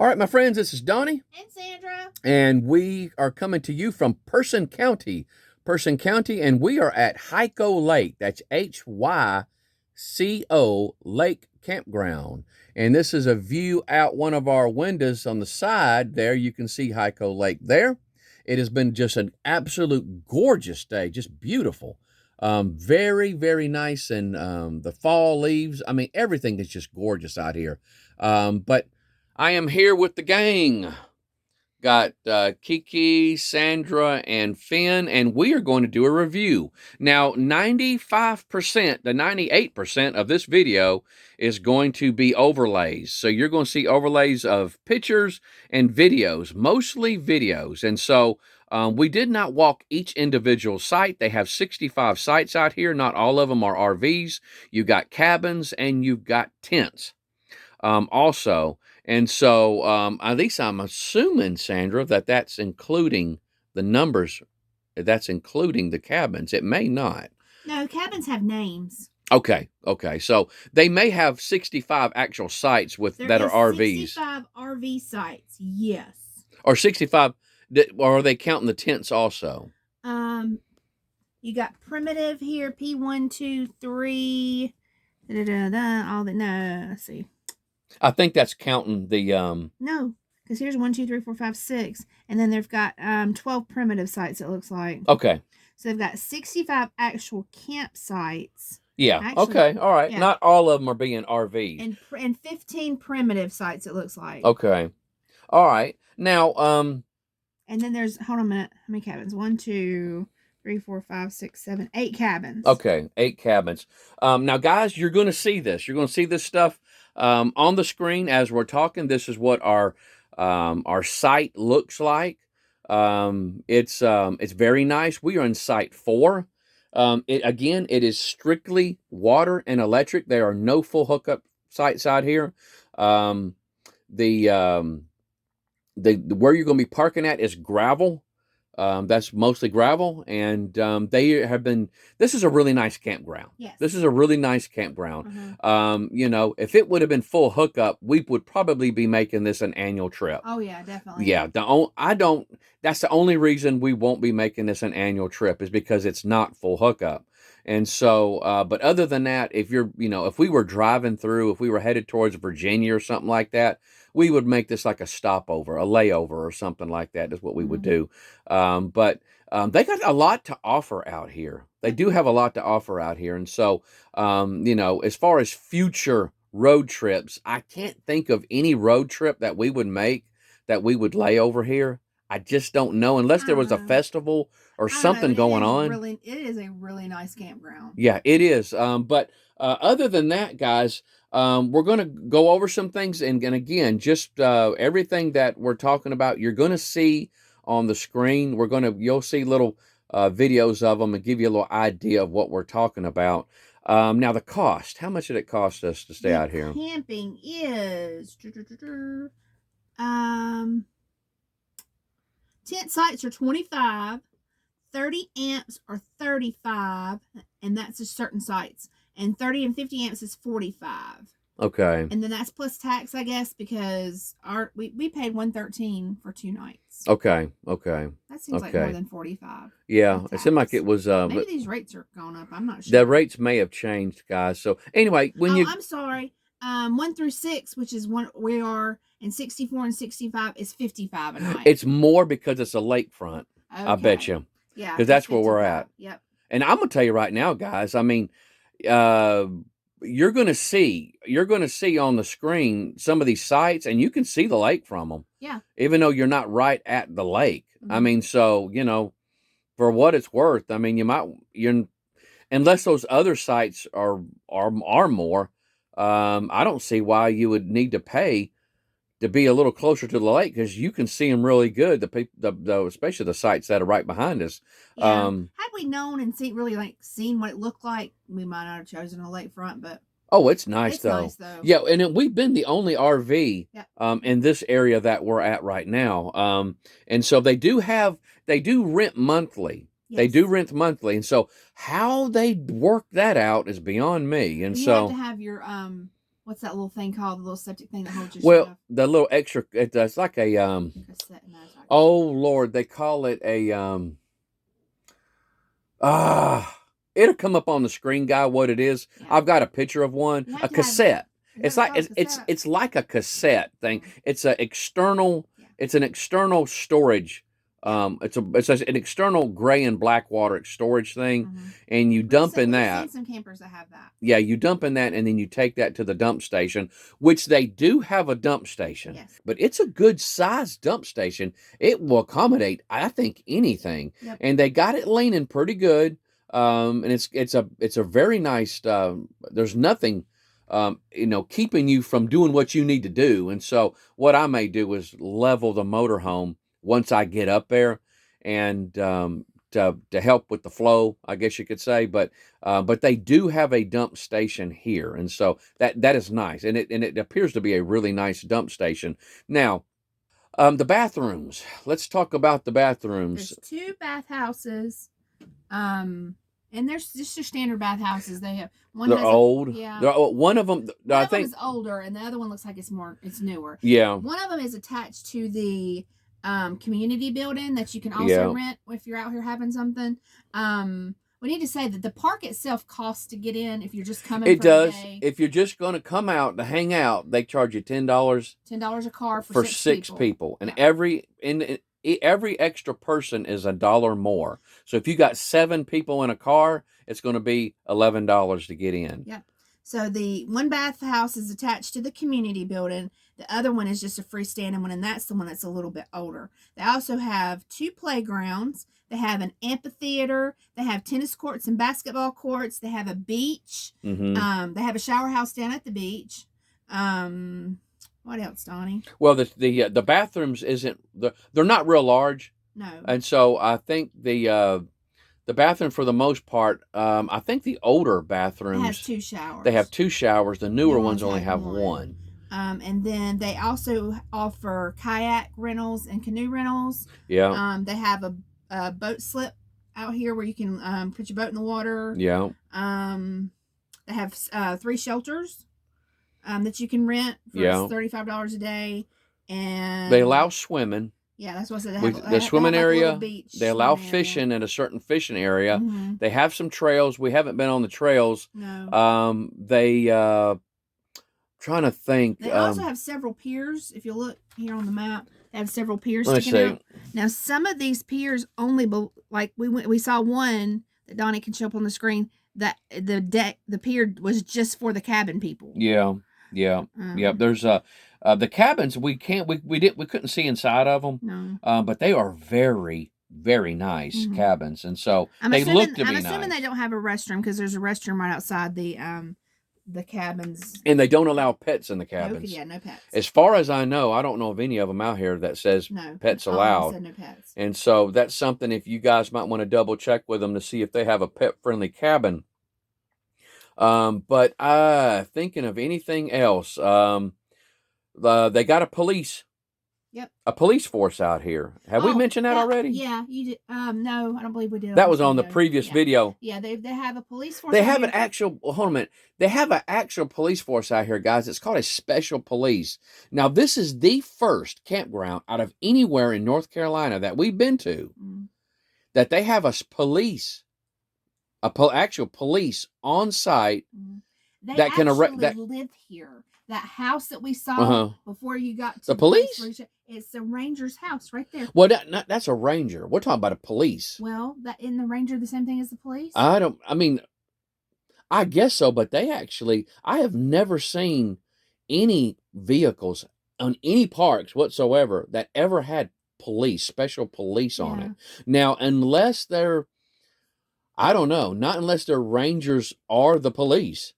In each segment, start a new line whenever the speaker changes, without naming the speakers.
All right, my friends, this is Donnie.
And Sandra.
And we are coming to you from Person County. And we are at Hyco Lake. That's Hyco Lake Campground. And this is a view out one of our windows on the side there. You can see Hyco Lake there. It has been just an absolute gorgeous day, just beautiful. Very, very nice. And the fall leaves, I mean, everything is just gorgeous out here. But I am here with the gang. Got Kiki, Sandra, and Finn, and we are going to do a review. Now, 95% to 98% of this video is going to be overlays. So you're going to see overlays of pictures and videos, mostly videos. And so we did not walk each individual site. They have 65 sites out here. Not all of them are RVs. You've got cabins and you've got tents also. And so, at least I'm assuming, Sandra, that that's including the numbers. That's including the cabins. It may not.
No, cabins have names.
Okay. So they may have 65 actual sites that are RVs.
65 RV sites, yes.
Or 65, or are they counting the tents also?
You got primitive here, P1, 2, 3, all that. No, let's see.
I think that's counting the
No, because here's 1, 2, 3, 4, 5, 6, and then they've got 12 primitive sites. It looks like.
Okay.
So they've got 65 actual campsites.
Yeah. Actually, okay. All right. Yeah. Not all of them are being RVs.
And 15 primitive sites. It looks like.
Okay. All right. Now
And then there's, hold on a minute. How many cabins? 1, 2, 3, 4, 5, 6, 7, 8 cabins.
Okay, 8 cabins. Now, guys, you're going to see this. You're going to see this stuff on the screen as we're talking. This is what our site looks like. It's very nice. We are in site 4. It is strictly water and electric. There are no full hookup sites out here. Where you're going to be parking at is gravel. That's mostly gravel, and this is a really nice campground.
Yes.
This is a really nice campground. If it would have been full hookup, we would probably be making this an annual trip.
Oh yeah, definitely.
Yeah, that's the only reason we won't be making this an annual trip is because it's not full hookup. And so, but other than that, if we were driving through, if we were headed towards Virginia or something like that, we would make this like a stopover, a layover or something like that is what we would do. But they got a lot to offer out here. They do have a lot to offer out here. And so, as far as future road trips, I can't think of any road trip that we would make that we would lay over here. I just don't know, unless there was a festival or something going on.
It is a really nice campground.
Yeah, it is. But other than that, guys, we're going to go over some things. And again, just everything that we're talking about, you're going to see on the screen. You'll see little videos of them and give you a little idea of what we're talking about. Now, the cost. How much did it cost us to stay out here?
Camping is... Tent sites are 25, 30 amps are 35, and that's just certain sites. And 30 and 50 amps is 45.
Okay.
And then that's plus tax, I guess, because we paid $113 for 2 nights.
Okay.
That seems like more than 45.
Yeah, it seemed like it was.
Maybe these rates are going up. I'm not sure.
The rates may have changed, guys. So anyway,
I'm sorry. 1 through 6, which is one we are, and 64 and 65 is 55 a night.
It's more because it's a lakefront. Okay. I bet you.
Yeah,
because that's 55. Where we're at.
Yep.
And I'm gonna tell you right now, guys. I mean, you're gonna see on the screen some of these sites, and you can see the lake from them.
Yeah.
Even though you're not right at the lake. I mean, so for what it's worth, I mean, unless those other sites are more. I don't see why you would need to pay to be a little closer to the lake, because you can see them really good. Especially the sites that are right behind us.
Yeah. Had we known and seen what it looked like, we might not have chosen a lakefront. But
it's nice though. Yeah, and we've been the only RV in this area that we're at right now. And so they do rent monthly. Yes. They do rent monthly, and so how they work that out is beyond me. And
you
so
have to have your what's that little thing called? The little septic thing that holds your
Well,
stuff?
the little extra, it's like a
Cassette. No, it's not
oh Lord, they call it a ah. It'll come up on the screen, guy. What it is?
Yeah.
I've got a picture of one.
You
A
have to have.
cassette.
Is
It's
that
like
what it's called? Cassette?
it's like a cassette thing.
Yeah.
It's a external.
Yeah.
It's an external storage. It's an external gray and black water storage thing, and you dump in that.
We've seen some campers that have that.
Yeah, you dump in that, and then you take that to the dump station, which they do have a dump station.
Yes.
But it's a good sized dump station. It will accommodate, I think, anything.
Yep.
And they got it leaning pretty good. And it's a very nice. There's nothing, keeping you from doing what you need to do. And so what I may do is level the motorhome once I get up there, and to help with the flow, I guess you could say. But they do have a dump station here, and so that is nice, and it appears to be a really nice dump station. Now, the bathrooms. Let's talk about the bathrooms.
There's 2 bathhouses, and there's just your standard bathhouses. They have one.
They're old.
Yeah.
One of them. I think
is older, and the other one looks like it's newer.
Yeah.
One of them is attached to the community building that you can also rent if you're out here having something. We need to say that the park itself costs to get in if you're just coming.
It
for
does.
A day.
If you're just going to come out to hang out, they charge you $10.
$10 a car for 6
people, and
yeah.
every extra person is $1 more. So if you got 7 people in a car, it's going to be $11 to get in.
Yep. So the one bathhouse is attached to the community building. The other one is just a freestanding one, and that's the one that's a little bit older. They also have 2 playgrounds. They have an amphitheater. They have tennis courts and basketball courts. They have a beach.
Mm-hmm.
They have a shower house down at the beach. What else, Donnie?
Well, the bathrooms they're not real large.
No.
And so I think the bathroom, for the most part, I think the older bathrooms
has 2 showers.
They have 2 showers. The newer ones only have one.
And then they also offer kayak rentals and canoe rentals.
Yeah.
They have a boat slip out here where you can put your boat in the water.
Yeah.
They have 3 shelters that you can rent for $35 a day, and
they allow swimming.
Yeah, that's what I said.
The swimming area.
Beach
they allow fishing in a certain fishing area.
Mm-hmm.
They have some trails. We haven't been on the trails.
No.
They trying to think.
They also have several piers. If you look here on the map, they have several piers
Let's
sticking
see.
out. Now, some of these piers only, like we saw one that Donnie can show up on the screen. That the pier was just for the cabin people.
Yeah. There's the cabins we couldn't see inside of them.
No.
But they are very, very nice cabins, and so they look to be nice.
I'm assuming they don't have a restroom because there's a restroom right outside the cabins.
And they don't allow pets in the cabins.
No pets.
As far as I know, I don't know of any of them out here that says pets allowed.
Said no pets.
And so that's something if you guys might want to double check with them to see if they have a pet friendly cabin. But thinking of anything else, they got a police force out here. Have we mentioned that already?
Yeah, you did. No, I don't believe we did.
That was on the previous video.
Yeah, they have a police force.
They have an actual. Hold a minute. They have an actual police force out here, guys. It's called a special police. Now, this is the first campground out of anywhere in North Carolina that we've been to that they have a police. Actual police on site
that can live here. That house that we saw before you got to
the police.
It's a ranger's house right there.
Well, that's a ranger. We're talking about a police.
Well, in the ranger the same thing as the police?
I guess so, but I have never seen any vehicles on any parks whatsoever that ever had special police on it. Now, unless they're I don't know. Not unless they're rangers or the police.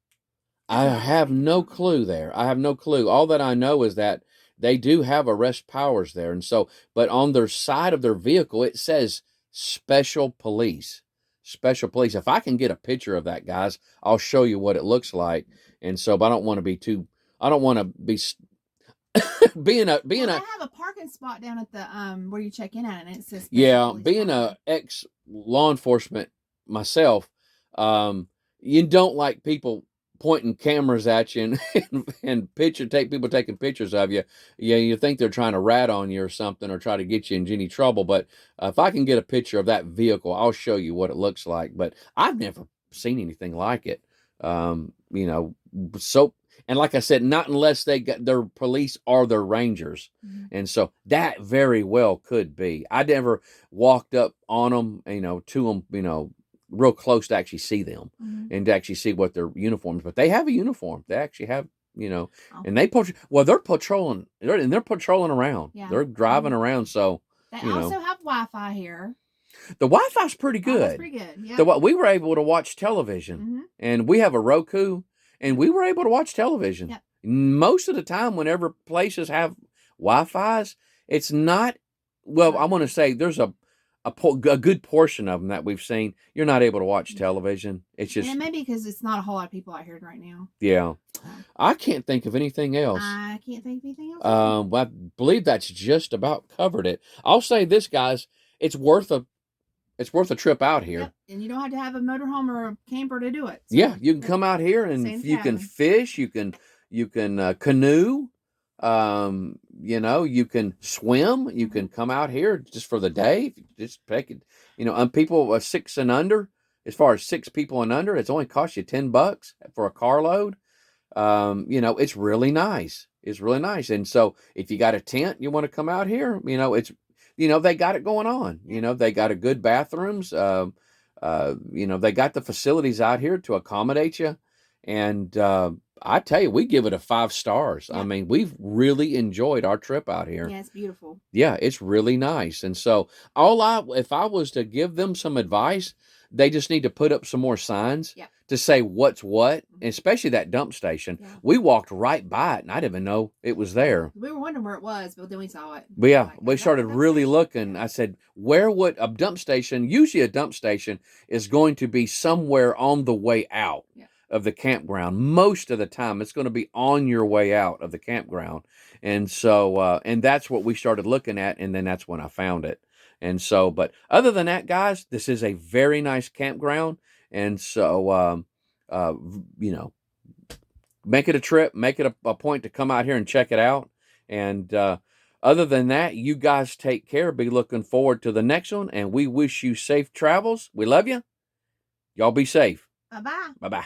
I have no clue there. I have no clue. All that I know is that they do have arrest powers there. And so, but on their side of their vehicle, it says special police. Special police. If I can get a picture of that, guys, I'll show you what it looks like. And so, but I don't want to be being a
they have a parking spot down at the where you check in at, and it says
being a ex law enforcement myself, you don't like people pointing cameras at you and people taking pictures of you, you think they're trying to rat on you or something or try to get you in any trouble. But if I can get a picture of that vehicle, I'll show you what it looks like. But I've never seen anything like it. You know, so, and like I said, not unless they got their police or their rangers.
Mhm.
And so that very well could be. I never walked up on them, you know, to them, you know, real close to actually see them and to actually see what their uniforms, but they have a uniform. They actually have, you know,
Oh.
and they're patrolling, they're patrolling around.
Yeah.
They're driving around. So
They
you
also
know,
have Wi-Fi here.
the Wi-Fi's pretty
Oh, that's
good.
pretty good. Yeah.
We were able to watch television, and we have a Roku, and we were able to watch television.
Yep.
Most of the time, whenever places have Wi-Fi's, it's not. Well, I want to say there's a good portion of them that we've seen. You're not able to watch television. It's just,
and it may be because it's not a whole lot of people out here right now.
yeah. I can't think of anything else.
I can't think of anything else.
I believe that's just about covered it. I'll say this, guys, it's worth a trip out here.
Yep. And you don't have to have a motorhome or a camper to do it. So,
yeah, you can come out here and you can fish, you can canoe, you know, you can swim, you can come out here just for the day. Just take it, you know, people 6 and under, as far as 6 people and under, it's only cost you $10 for a carload. You know, it's really nice. It's really nice. And so if you got a tent, you want to come out here, you know, they got it going on. You know, they got a good bathrooms. You know, they got the facilities out here to accommodate you. And I tell you, we give it a 5 stars.
Yeah.
I mean, we've really enjoyed our trip out here.
Yeah, it's beautiful. Yeah,
it's really nice. And so if I was to give them some advice, they just need to put up some more signs to say what's what, and especially that dump station. Yeah. We walked right by it, and I didn't even know it was there.
We were wondering where it was, but then we saw it.
But yeah, we started really looking. I said, where would a dump station, usually a dump station is going to be somewhere on the way out of the campground. Most of the time, it's going to be on your way out of the campground. And so, and that's what we started looking at, and then that's when I found it. And so, but other than that, guys, this is a very nice campground. And so, you know, make it a trip, make it a point to come out here and check it out. And other than that, you guys take care. Be looking forward to the next one. And we wish you safe travels. We love you. Y'all be safe.
Bye-bye.
Bye-bye.